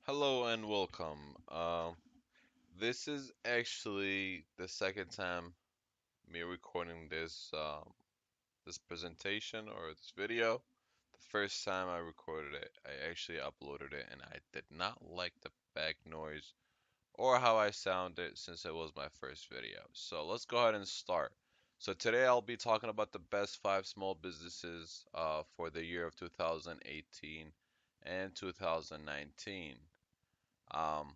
Hello and welcome. This is actually the second time me recording this presentation or this video. The first time I recorded it, I actually uploaded it and I did not like the back noise or how I sounded since it was my first video. So let's go ahead and start. So today I'll be talking about the best five small businesses for the year of 2018 and 2019. Um,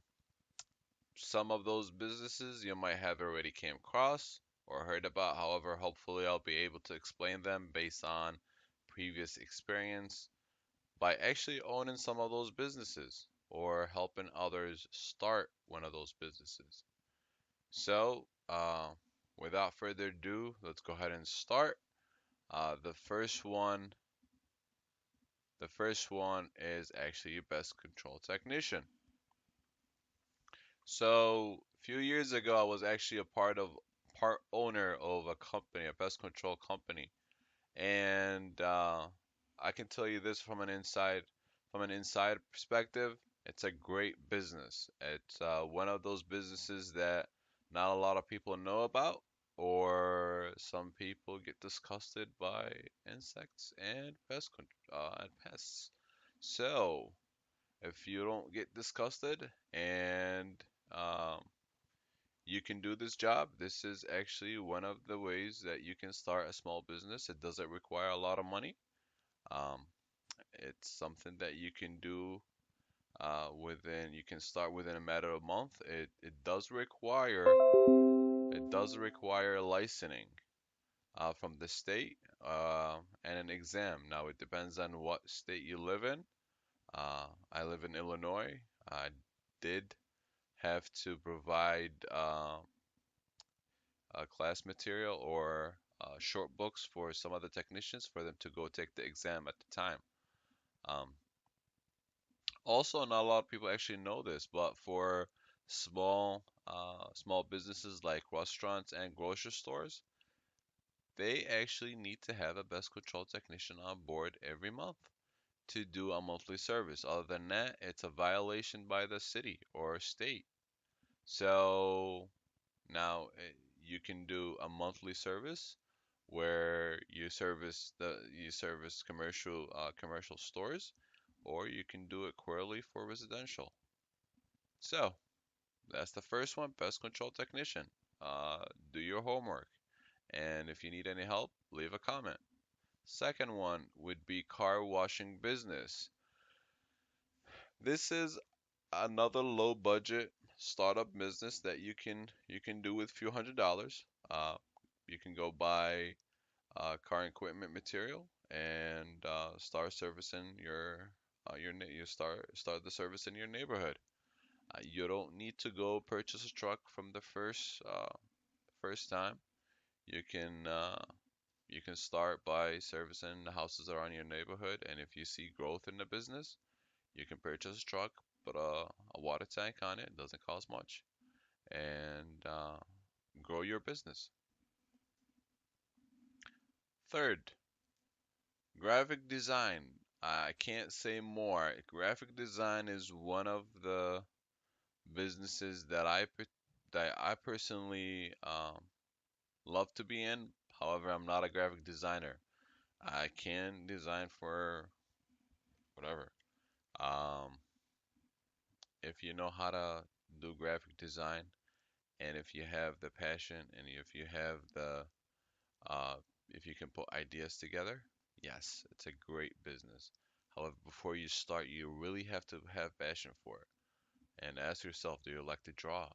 Some of those businesses you might have already came across or heard about. However, hopefully I'll be able to explain them based on previous experience by actually owning some of those businesses or helping others start one of those businesses. So, without further ado, let's go ahead and start. The first one is actually a pest control technician. So a few years ago, I was actually a part owner of a company, a pest control company, and I can tell you this from an inside perspective, it's a great business. It's one of those businesses that not a lot of people know about, or some people get disgusted by insects and and pests. So if you don't get disgusted and um, you can do this job, this is actually one of the ways that you can start a small business. It doesn't require a lot of money. Um, it's something that you can do you can start within a matter of a month. It does require licensing from the state and an exam. Now it depends on what state you live in. I live in Illinois. I did have to provide class material or short books for some of the technicians for them to go take the exam at the time. Um, Also, not a lot of people actually know this, but for small businesses like restaurants and grocery stores, they actually need to have a pest control technician on board every month to do a monthly service. Other than that, it's a violation by the city or state. So now you can do a monthly service where you service commercial stores, or you can do it quarterly for residential. So that's the first one, pest control technician. Do your homework, and if you need any help, leave a comment. Second one would be car washing business. This is another low budget startup business that you can do with a few $100s. Uh, you can go buy car equipment material and start servicing you start the service in your neighborhood. You don't need to go purchase a truck from the first time. You can uh, you can start by servicing the houses around your neighborhood, and if you see growth in the business, you can purchase a truck, put a water tank on it. It doesn't cost much, and grow your business. Third, graphic design. I can't say more. Graphic design is one of the businesses that I personally love to be in. However, I'm not a graphic designer. I can design for whatever. Um, if you know how to do graphic design, and if you have the passion, and uh, if you can put ideas together, yes, it's a great business. However, before you start, you really have to have passion for it. And ask yourself, do you like to draw?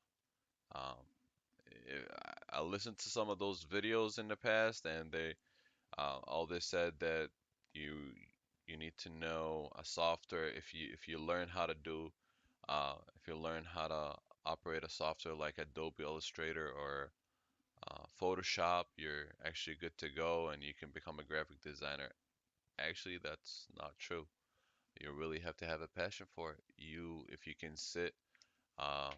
Um, I listened to some of those videos in the past, and all they said that you you need to know a software if you learn how to do if you learn how to operate a software like Adobe Illustrator or Photoshop, you're actually good to go and you can become a graphic designer. Actually, that's not true. You really have to have a passion for it. If you can sit uh,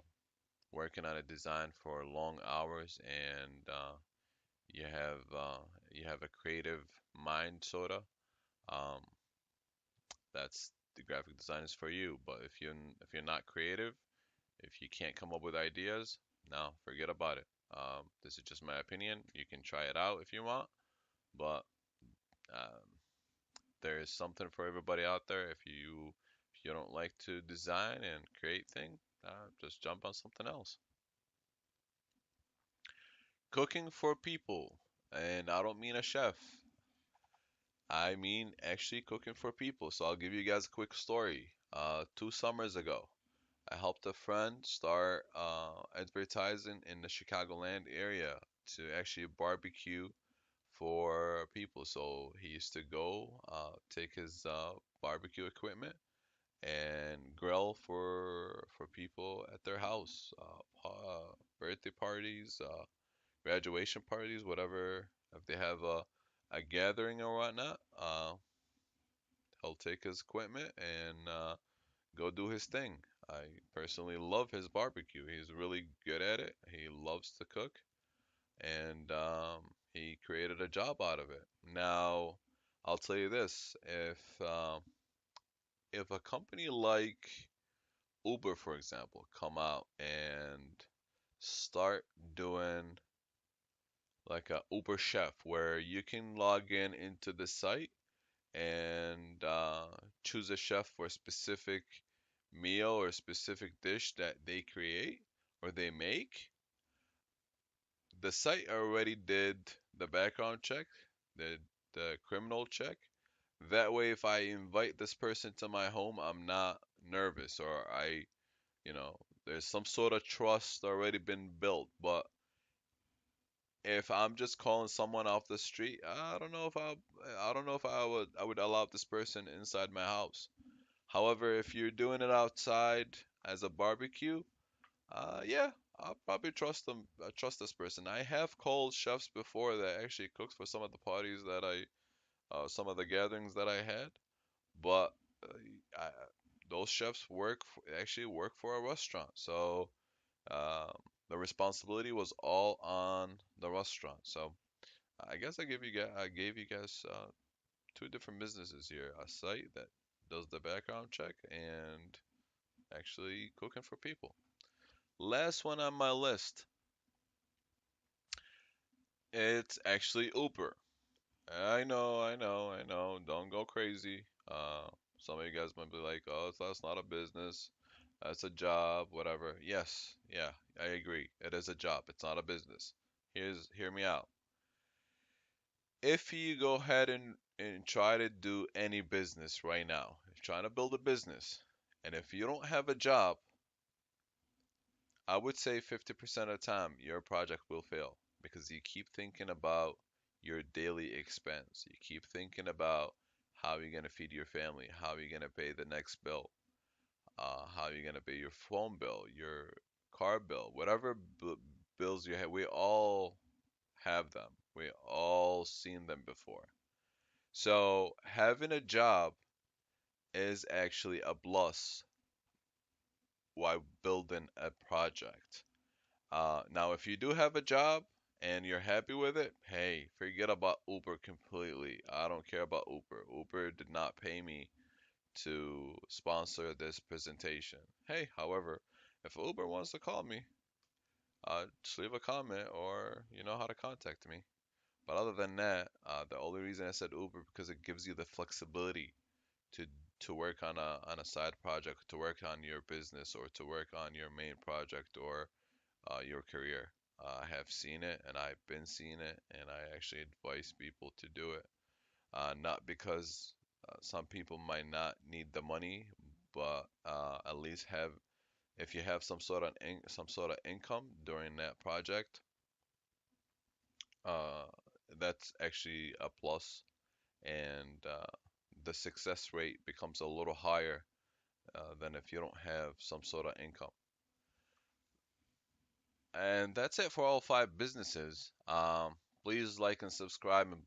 working on a design for long hours and you have uh, you have a creative mind, sorta, um, the graphic design is for you. But if you're not creative, if you can't come up with ideas, no, forget about it. This is just my opinion. You can try it out if you want, but um, there is something for everybody out there. If you don't like to design and create things, just jump on something else. Cooking for people, and I don't mean a chef. I mean actually cooking for people. So I'll give you guys a quick story. 2 summers ago, I helped a friend start advertising in the Chicagoland area to actually barbecue for people. So he used to go, take his barbecue equipment and grill for people at their house, birthday parties, graduation parties, whatever. If they have a gathering or whatnot, he'll take his equipment and go do his thing. I personally love his barbecue. He's really good at it. He loves to cook, and he created a job out of it. Now, I'll tell you this: if a company like Uber, for example, come out and start doing like a Uber Chef, where you can log in into the site and choose a chef for a specific meal or specific dish that they create or they make, the site already did the background check, the criminal check. That way, if I invite this person to my home, I'm not nervous or you know, there's some sort of trust already been built. But if I'm just calling someone off the street, I don't know if I would allow this person inside my house. However, if you're doing it outside as a barbecue, yeah, I'll probably trust them. Trust this person. I have called chefs before that actually cooked for some of the parties some of the gatherings that I had. But uh, I, those chefs actually work for a restaurant, so um, the responsibility was all on the restaurant. So I guess I gave you guys two different businesses here: a site that does the background check and actually cooking for people. Last one on my list, it's actually Uber. I know. Don't go crazy. Some of you guys might be like, "Oh, that's not a business. That's a job, whatever." Yes, yeah, I agree. It is a job. It's not a business. Hear me out. If you go ahead and try to do any business right now, if you're trying to build a business, and if you don't have a job, I would say 50% of the time your project will fail because you keep thinking about your daily expense. You keep thinking about how you're going to feed your family, how you're going to pay the next bill, how you're going to pay your phone bill, your car bill, whatever bills you have. We all have them. We all seen them before. So having a job is actually a plus while building a project. Now, if you do have a job and you're happy with it, hey, forget about Uber completely. I don't care about Uber. Uber did not pay me to sponsor this presentation. Hey, however, if Uber wants to call me, just leave a comment or you know how to contact me. But other than that, the only reason I said Uber because it gives you the flexibility to to work on a side project, to work on your business, or to work on your main project, or your career. I have seen it and I've been seeing it, and I actually advise people to do it. Not because some people might not need the money, but at least have if you have some sort of income during that project, uh, that's actually a plus, and the success rate becomes a little higher than if you don't have some sort of income. And that's it for all five businesses. Please like and subscribe. And